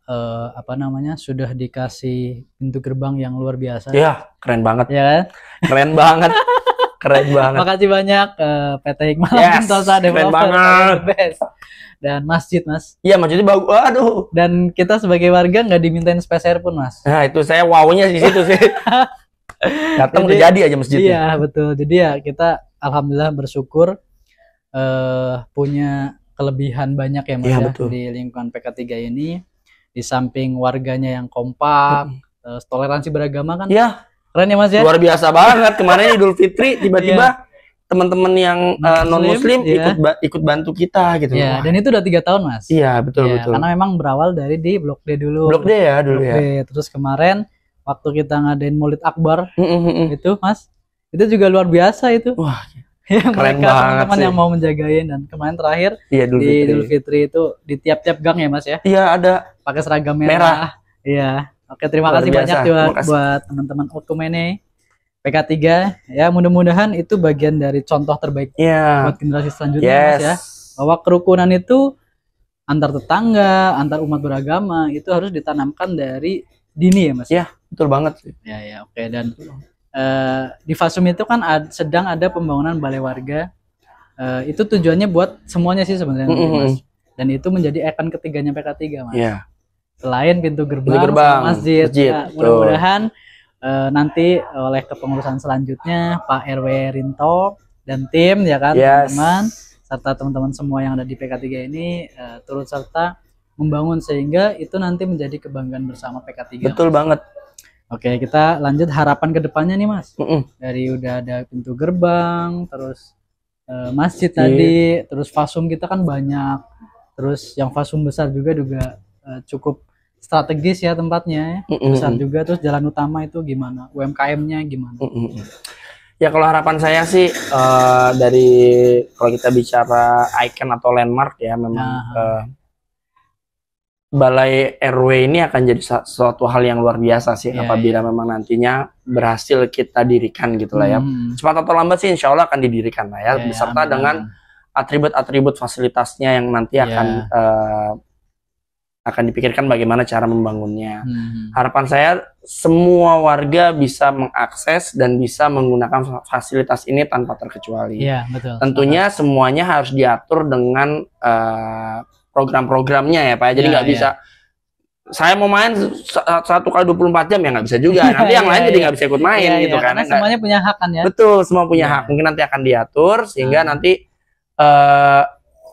sudah dikasih pintu gerbang yang luar biasa. Iya, keren banget. Ya kan? Keren banget. Keren banget. Makasih banyak PT Hikmah keren Sentosa Developer banget. Best. Dan masjid Mas. Iya, masjidnya bagus. Aduh. Dan kita sebagai warga nggak dimintain spacer pun Mas. Nah, itu saya wownya di situ sih. Datang udah jadi aja masjidnya. Iya, betul. Jadi ya kita alhamdulillah bersyukur punya kelebihan banyak ya Mas Iya, ya betul. di lingkungan PK3 ini. Di samping warganya yang kompak, toleransi beragama kan. Iya. Keren ya Mas ya. Luar biasa banget. Kemarin Idul Fitri tiba-tiba teman-teman yang non muslim ikut bantu kita gitu. Iya, dan itu udah 3 tahun Mas. Iya, betul. Karena memang berawal dari di Blok D dulu. Blok D ya dulu ya. Terus kemarin waktu kita ngadain Maulid Akbar itu Mas, itu juga luar biasa itu. Wah, yang keren mereka banget teman-teman sih. yang mau menjagain. Dan kemarin terakhir Iya, di Idul Fitri itu di tiap-tiap gang ya Mas ya. Iya, ada Pakai seragam merah. Iya. Oke, terima Luar kasih biasa. banyak juga buat teman-teman Okumene PK3 ya, mudah-mudahan itu bagian dari contoh terbaik buat generasi selanjutnya Mas ya. Bahwa kerukunan itu antar tetangga, antar umat beragama itu harus ditanamkan dari dini ya Mas. Iya, betul banget sih. Ya, oke. Dan di Fasum itu kan sedang ada pembangunan balai warga. Itu tujuannya buat semuanya sih sebenarnya Mas. Dan itu menjadi ikon ketiganya PK3 Mas. Iya. Selain pintu gerbang masjid. Ya, mudah-mudahan nanti oleh kepengurusan selanjutnya Pak RW Rinto dan tim ya kan teman-teman serta teman-teman semua yang ada di PK3 ini turut serta membangun sehingga itu nanti menjadi kebanggaan bersama PK3. Betul banget. Oke, kita lanjut harapan kedepannya nih Mas. Dari udah ada pintu gerbang, terus masjid tadi, terus Fasum kita kan banyak, terus yang Fasum besar juga cukup strategis ya tempatnya, besar juga. Terus jalan utama itu gimana? UMKM-nya gimana? Ya kalau harapan saya sih dari kalau kita bicara icon atau landmark ya memang Balai RW ini akan jadi suatu hal yang luar biasa sih apabila memang nantinya berhasil kita dirikan gitu lah ya. Cepat atau lambat sih insya Allah akan didirikan lah ya, beserta dengan atribut-atribut fasilitasnya yang nanti akan dipikirkan bagaimana cara membangunnya. Harapan saya semua warga bisa mengakses dan bisa menggunakan fasilitas ini tanpa terkecuali. Iya, betul. Tentunya semuanya harus diatur dengan program-programnya ya Pak. Jadi nggak bisa saya mau main 1 kali 24 jam ya nggak bisa juga. Nanti yang lain jadi nggak bisa ikut main gitu kan. Karena semuanya punya hak kan ya. Betul, semua punya hak. Mungkin nanti akan diatur sehingga nanti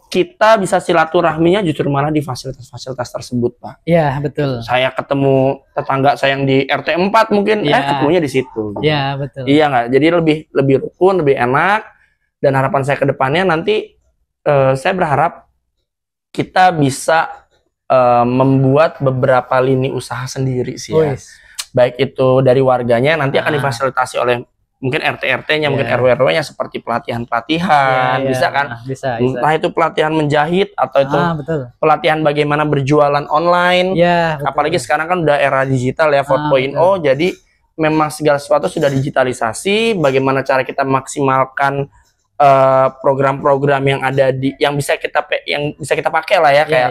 kita bisa silaturahminya justru malah di fasilitas-fasilitas tersebut, Pak. Iya, betul. Saya ketemu tetangga saya yang di RT 4 mungkin ketemunya di situ. Iya, betul. Iya nggak? Jadi lebih rukun, lebih enak. Dan harapan saya ke depannya nanti saya berharap kita bisa membuat beberapa lini usaha sendiri sih ya. Baik itu dari warganya nanti akan difasilitasi oleh mungkin RT-RT-nya, mungkin RW-RW-nya seperti pelatihan-pelatihan, bisa kan? Bisa. Entah itu pelatihan menjahit atau itu pelatihan bagaimana berjualan online. Apalagi sekarang kan udah era digital ya 4.0, jadi memang segala sesuatu sudah digitalisasi. Bagaimana cara kita maksimalkan program-program yang ada yang bisa kita pakai lah ya, kayak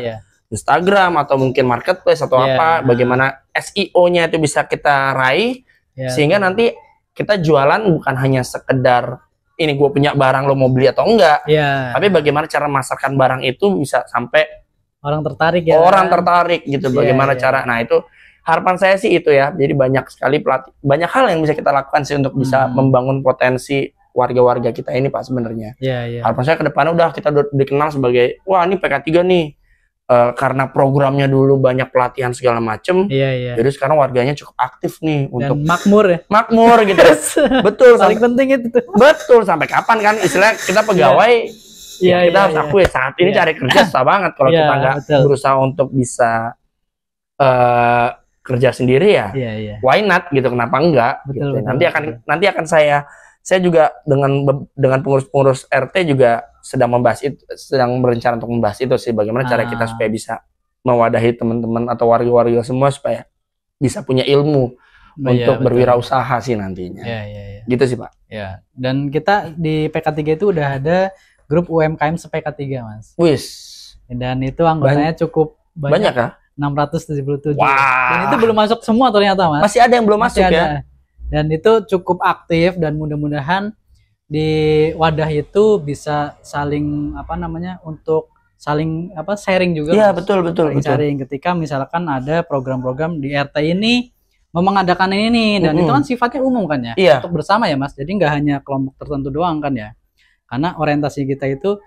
Instagram atau mungkin marketplace atau bagaimana SEO-nya itu bisa kita raih sehingga nanti kita jualan bukan hanya sekedar ini gue punya barang lo mau beli atau enggak, tapi bagaimana cara memasarkan barang itu bisa sampai orang tertarik ya. Orang tertarik gitu, bagaimana cara. Nah, itu harapan saya sih itu ya. Jadi banyak sekali banyak hal yang bisa kita lakukan sih untuk bisa membangun potensi warga-warga kita ini Pak sebenarnya. Harapan saya ke depan kita udah dikenal sebagai wah ini PK3 nih. karena programnya dulu banyak pelatihan segala macem, Iya. jadi sekarang warganya cukup aktif nih Dan untuk makmur ya. makmur gitu. Betul, Paling penting itu tuh. betul. Sampai kapan kan istilah kita pegawai, Iya, kita harus akui saat ini Iya. cari kerja susah banget kalau Iya, kita nggak betul. berusaha untuk bisa kerja sendiri ya. Iya. Why not gitu, kenapa enggak Betul, gitu. betul, Nanti akan saya juga dengan pengurus-pengurus RT juga sedang berencana untuk membahas itu sih, bagaimana cara kita supaya bisa mewadahi teman-teman atau warga-warga semua supaya bisa punya ilmu Iya, untuk betul. berwirausaha sih nantinya. Iya. Gitu sih, Pak. Ya. Dan kita di PK3 itu udah ada grup UMKM se-PK3, Mas. Wis. Dan itu anggotanya cukup Banyak kah? 677. Wah. Dan itu belum masuk semua ternyata, Mas. Masih ada yang belum Masih masuk ada. ya. Dan itu cukup aktif dan mudah-mudahan di wadah itu bisa saling untuk saling sharing juga. Iya, Mas. betul. Sharing ketika misalkan ada program-program di RT ini mau mengadakan ini dan itu kan sifatnya umum kan ya. Iya. Untuk bersama ya, Mas. Jadi nggak hanya kelompok tertentu doang kan ya. Karena orientasi kita itu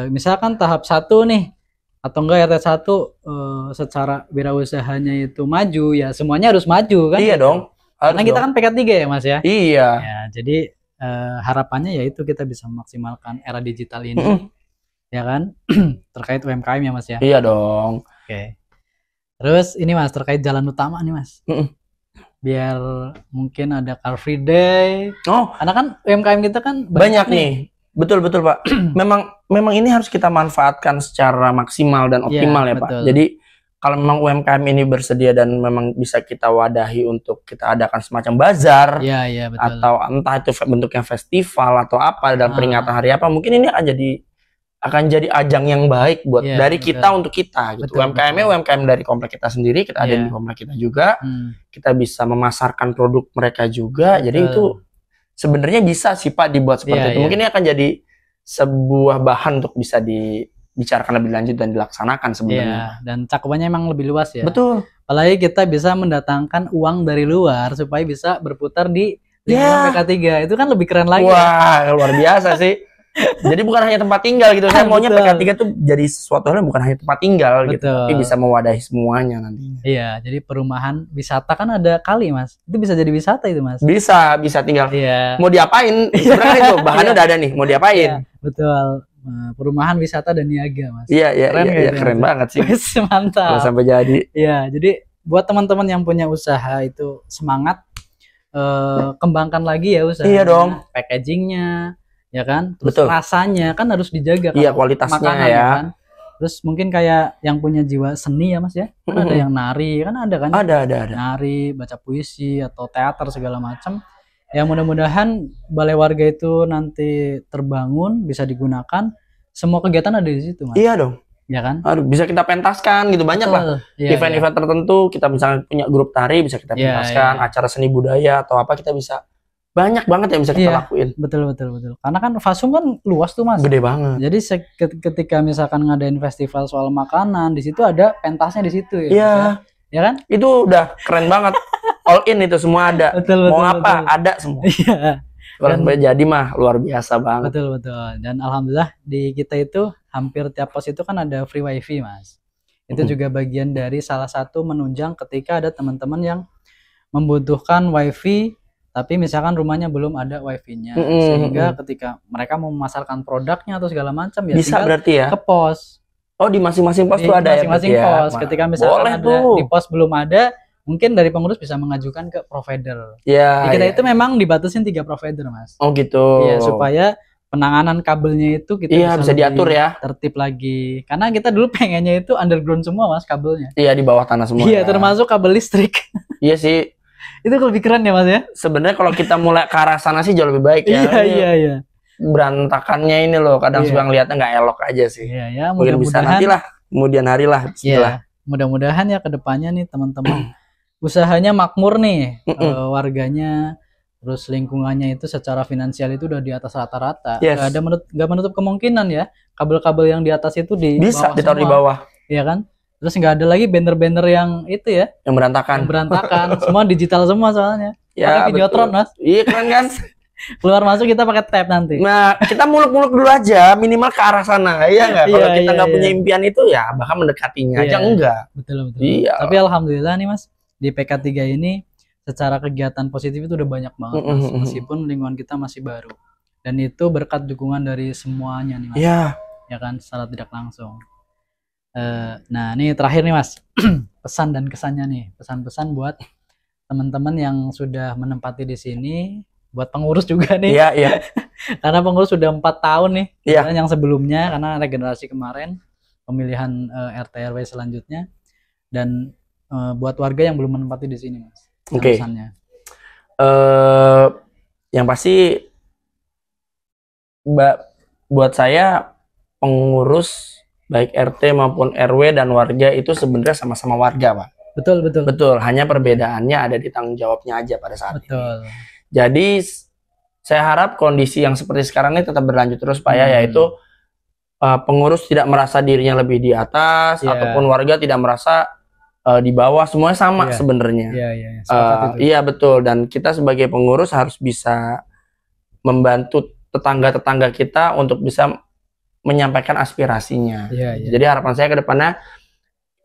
misalkan tahap 1 nih atau enggak RT 1 secara wirausahanya itu maju ya, semuanya harus maju kan. Iya dong. Karena kita kan PK3 ya, Mas ya. Iya. Ya, jadi harapannya yaitu kita bisa memaksimalkan era digital ini. Ya kan? Terkait UMKM ya, Mas ya. Iya dong. Oke. Terus ini, Mas, terkait jalan utama nih, Mas. Biar mungkin ada Car Free Day. Oh, Karena kan UMKM kita kan banyak nih. Betul Pak. memang ini harus kita manfaatkan secara maksimal dan optimal ya, Pak. betul. Jadi kalau memang UMKM ini bersedia dan memang bisa kita wadahi untuk kita adakan semacam bazar, Iya, betul. atau entah itu bentuknya festival atau apa dan peringatan hari apa, mungkin ini akan jadi ajang yang baik buat dari betul. kita untuk kita gitu. UMKM-nya UMKM dari komplek kita sendiri, kita ada di komplek kita juga. Kita bisa memasarkan produk mereka juga. Jadi itu sebenarnya bisa sih Pak dibuat seperti itu. Mungkin ini akan jadi sebuah bahan untuk bisa dibicarakan lebih lanjut dan dilaksanakan sebenarnya. Iya, dan cakupannya emang lebih luas ya. Betul. Apalagi kita bisa mendatangkan uang dari luar supaya bisa berputar di lingkungan PK3. Itu kan lebih keren lagi. Wah, luar biasa sih. Jadi bukan hanya tempat tinggal gitu. Saya maunya PK3 tuh jadi sesuatu hal yang bukan hanya tempat tinggal gitu, tapi bisa mewadahi semuanya nantinya. Iya, jadi perumahan wisata kan ada kali, Mas. Itu bisa jadi wisata itu, Mas. Bisa tinggal. Iya. Mau diapain? Sebenarnya itu bahannya udah ada nih, mau diapain? Iya, betul. Perumahan wisata dan niaga, Mas. Iya, keren banget sih. Mantap. Sampai jadi. Iya, jadi buat teman-teman yang punya usaha itu semangat kembangkan lagi ya usahanya. Iya dong. Packagingnya, ya kan? Terus betul. Rasanya kan harus dijaga. Iya, kualitasnya makanan, ya. Kan? Terus mungkin kayak yang punya jiwa seni ya, Mas ya. Kan ada yang nari, kan ada kan? Ada. Nari, baca puisi atau teater segala macam. Ya mudah-mudahan balai warga itu nanti terbangun, bisa digunakan. Semua kegiatan ada di situ, Mas. Iya dong. Ya kan? Aduh, bisa kita pentaskan gitu, banyak lah. Event-event tertentu kita misalnya punya grup tari bisa kita pentaskan, acara seni budaya atau apa kita bisa. Banyak banget yang bisa kita lakuin. Betul. Karena kan Fasum kan luas tuh, Mas. Gede banget. Jadi ketika misalkan ngadain festival soal makanan, di situ ada pentasnya di situ ya. Iya. Ya kan? Itu udah keren banget. All in itu semua ada. Betul, mau apa ada semua. Iya. Kalau jadi mah luar biasa banget. Betul. Dan alhamdulillah di kita itu hampir tiap pos itu kan ada free wifi, Mas. Itu juga bagian dari salah satu menunjang ketika ada teman-teman yang membutuhkan wifi tapi misalkan rumahnya belum ada wifi-nya, sehingga ketika mereka mau memasarkan produknya atau segala macam ya bisa berarti ya ke pos. Oh, di masing-masing pos tuh ada masing-masing pos. Ketika misalkan ada di pos belum ada, mungkin dari pengurus bisa mengajukan ke provider. Iya. Kita itu memang dibatasin 3 provider, Mas. Oh gitu. Iya, supaya penanganan kabelnya itu kita bisa diatur ya. Tertib lagi. Karena kita dulu pengennya itu underground semua, Mas, kabelnya. Iya, di bawah tanah semua. Iya, termasuk kabel listrik. Iya sih. Itu lebih keren ya, Mas ya. Sebenarnya kalau kita mulai ke arah sana sih jauh lebih baik ya. Iya. Berantakannya ini loh, kadang suka ngeliatnya nggak elok aja sih. Iya, mungkin bisa nantilah, kemudian hari lah. Iya, mudah-mudahan ya ke depannya nih teman-teman usahanya makmur nih, warganya, terus lingkungannya itu secara finansial itu udah di atas rata-rata. Nggak menutup kemungkinan ya kabel-kabel yang di atas itu bisa ditaruh di bawah. Iya kan? Terus nggak ada lagi banner-banner yang itu ya, yang berantakan. Semua digital semua soalnya. Ya, Videotron, Mas. Iya, keren kan? Keluar masuk kita pakai tab nanti. Nah, kita muluk-muluk dulu aja, minimal ke arah sana, iya nggak? Kalau kita nggak punya impian itu ya bahkan mendekatinya aja enggak. Betul. Iya. Tapi alhamdulillah nih Mas, di PK3 ini secara kegiatan positif itu udah banyak banget Mas, meskipun lingkungan kita masih baru. Dan itu berkat dukungan dari semuanya nih Mas. Iya. Ya kan, secara tidak langsung. Nah, ini terakhir nih Mas. Pesan dan kesannya nih, pesan-pesan buat teman-teman yang sudah menempati di sini, buat pengurus juga nih. Iya. Karena pengurus sudah 4 tahun nih. Iya. Yang sebelumnya karena regenerasi kemarin, pemilihan RT RW selanjutnya, dan buat warga yang belum menempati di sini Mas. Oke. Yang pasti buat saya pengurus baik RT maupun RW dan warga itu sebenarnya sama-sama warga, Pak. Betul. Hanya perbedaannya ada di tanggung jawabnya aja pada saat ini. Jadi saya harap kondisi yang seperti sekarang ini tetap berlanjut terus, Pak, ya, yaitu pengurus tidak merasa dirinya lebih di atas ataupun warga tidak merasa di bawah, semuanya sama sebenarnya. Iya betul, dan kita sebagai pengurus harus bisa membantu tetangga-tetangga kita untuk bisa menyampaikan aspirasinya. Jadi harapan saya ke depannya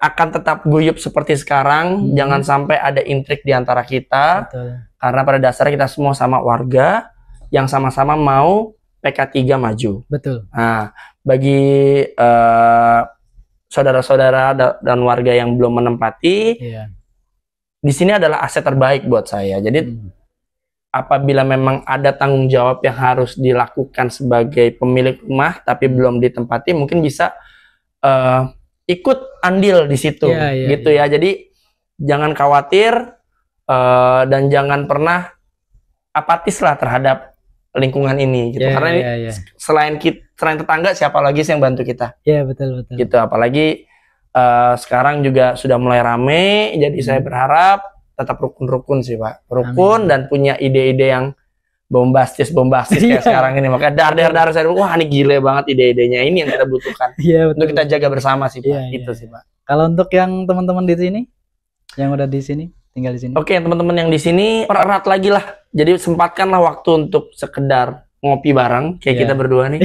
akan tetap guyup seperti sekarang, jangan sampai ada intrik di antara kita. Karena pada dasarnya kita semua sama warga yang sama-sama mau PK3 maju. Nah, bagi saudara-saudara dan warga yang belum menempati, di sini adalah aset terbaik buat saya. Jadi apabila memang ada tanggung jawab yang harus dilakukan sebagai pemilik rumah tapi belum ditempati, mungkin bisa ikut andil di situ, gitu ya. Jadi jangan khawatir dan jangan pernah apatis lah terhadap lingkungan ini, gitu. Karena ini selain tetangga, siapa lagi sih yang bantu kita? Betul. Gitu. Apalagi sekarang juga sudah mulai rame, jadi saya berharap tetap rukun-rukun sih, Pak. Rukun. Amin. Dan punya ide-ide yang bombastis kayak sekarang ini. Makanya dar saya, wah ini gile banget ide-idenya, ini yang kita butuhkan. Untuk kita jaga bersama sih, Pak. Itu sih, Pak. Kalau untuk yang teman-teman di sini, yang udah di sini, tinggal di sini. Oke, teman-teman yang di sini erat lagi lah. Jadi sempatkanlah waktu untuk sekedar ngopi bareng kayak kita berdua nih.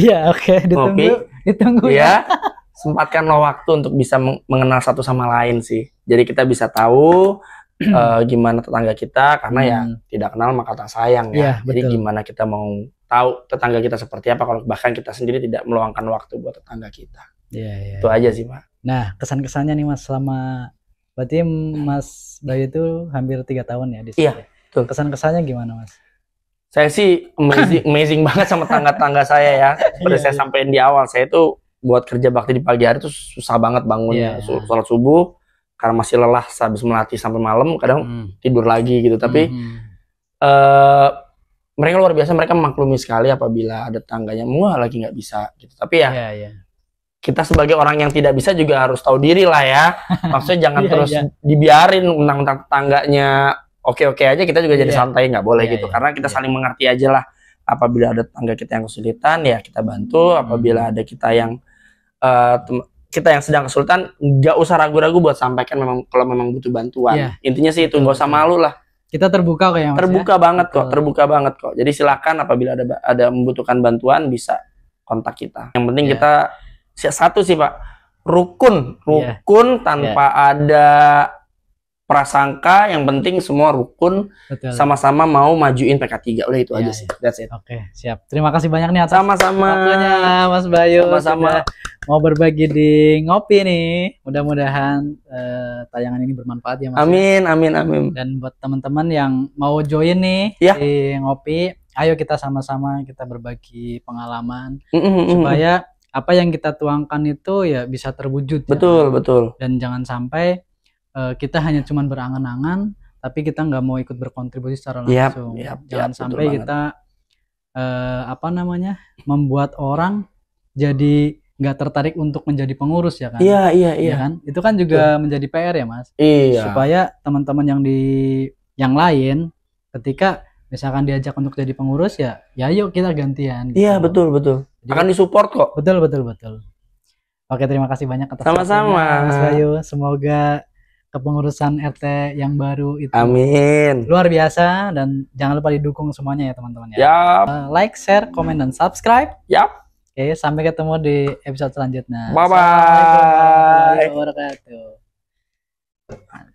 Ditunggu ya. Sempatkanlah waktu untuk bisa mengenal satu sama lain sih. Jadi kita bisa tahu gimana tetangga kita, karena ya tidak kenal maka tak sayang ya. Jadi gimana kita mau tahu tetangga kita seperti apa kalau bahkan kita sendiri tidak meluangkan waktu buat tetangga kita. Itu aja sih, Pak. Nah, kesan-kesannya nih Mas, selama berarti Mas Bayu itu hampir 3 tahun ya di sini. Betul. Kesan-kesannya gimana, Mas? Saya sih amazing banget sama tangga-tangga saya ya. Seperti saya sampaikan di awal, saya itu buat kerja bakti di pagi hari tuh susah banget bangunnya. Sholat subuh karena masih lelah habis melatih sampai malam, kadang tidur lagi gitu. Tapi mereka luar biasa, mereka memaklumi sekali apabila ada tangganya wah lagi nggak bisa gitu. Tapi ya kita sebagai orang yang tidak bisa juga harus tahu diri lah ya. Maksudnya jangan terus dibiarin mentang-mentang tetangganya oke-oke aja kita juga jadi santai, nggak boleh gitu. Karena kita saling mengerti aja lah. Apabila ada tetangga kita yang kesulitan ya kita bantu. Apabila ada kita yang sedang kesulitan, nggak usah ragu-ragu buat sampaikan kalau memang butuh bantuan. Intinya sih itu, nggak usah malu lah. Kita terbuka kok ya, Mas. Terbuka banget kok. Jadi silakan apabila ada membutuhkan bantuan bisa kontak kita. Yang penting kita satu sih, Pak, rukun tanpa ada prasangka. Yang penting semua rukun, sama-sama mau majuin PK3. Udah itu aja sih. That's it. Oke, siap. Terima kasih banyak nih atas sama-sama waktunya Mas Bayu. Sama-sama mau berbagi di ngopi nih. Mudah-mudahan tayangan ini bermanfaat ya, Mas. Amin. Dan buat teman-teman yang mau join nih di ngopi, ayo kita sama-sama kita berbagi pengalaman supaya apa yang kita tuangkan itu ya bisa terwujud. Betul. Dan jangan sampai kita hanya cuman berangan-angan tapi kita nggak mau ikut berkontribusi secara langsung. Jangan sampai kita membuat orang jadi nggak tertarik untuk menjadi pengurus ya kan. Iya kan? Itu kan juga menjadi PR ya, Mas. Supaya teman-teman yang lain ketika misalkan diajak untuk jadi pengurus ya yuk kita gantian gitu. Iya, betul. Jadi, akan disupport kok. Betul. Oke, terima kasih banyak atas sama-sama Mas Bayu. Semoga kepengurusan RT yang baru itu Amin. luar biasa, dan jangan lupa didukung semuanya ya teman-teman ya. Yap. Like, share, komen, dan subscribe. Yap. Oke, sampai ketemu di episode selanjutnya. Bye bye. Assalamualaikum warahmatullahi wabarakatuh.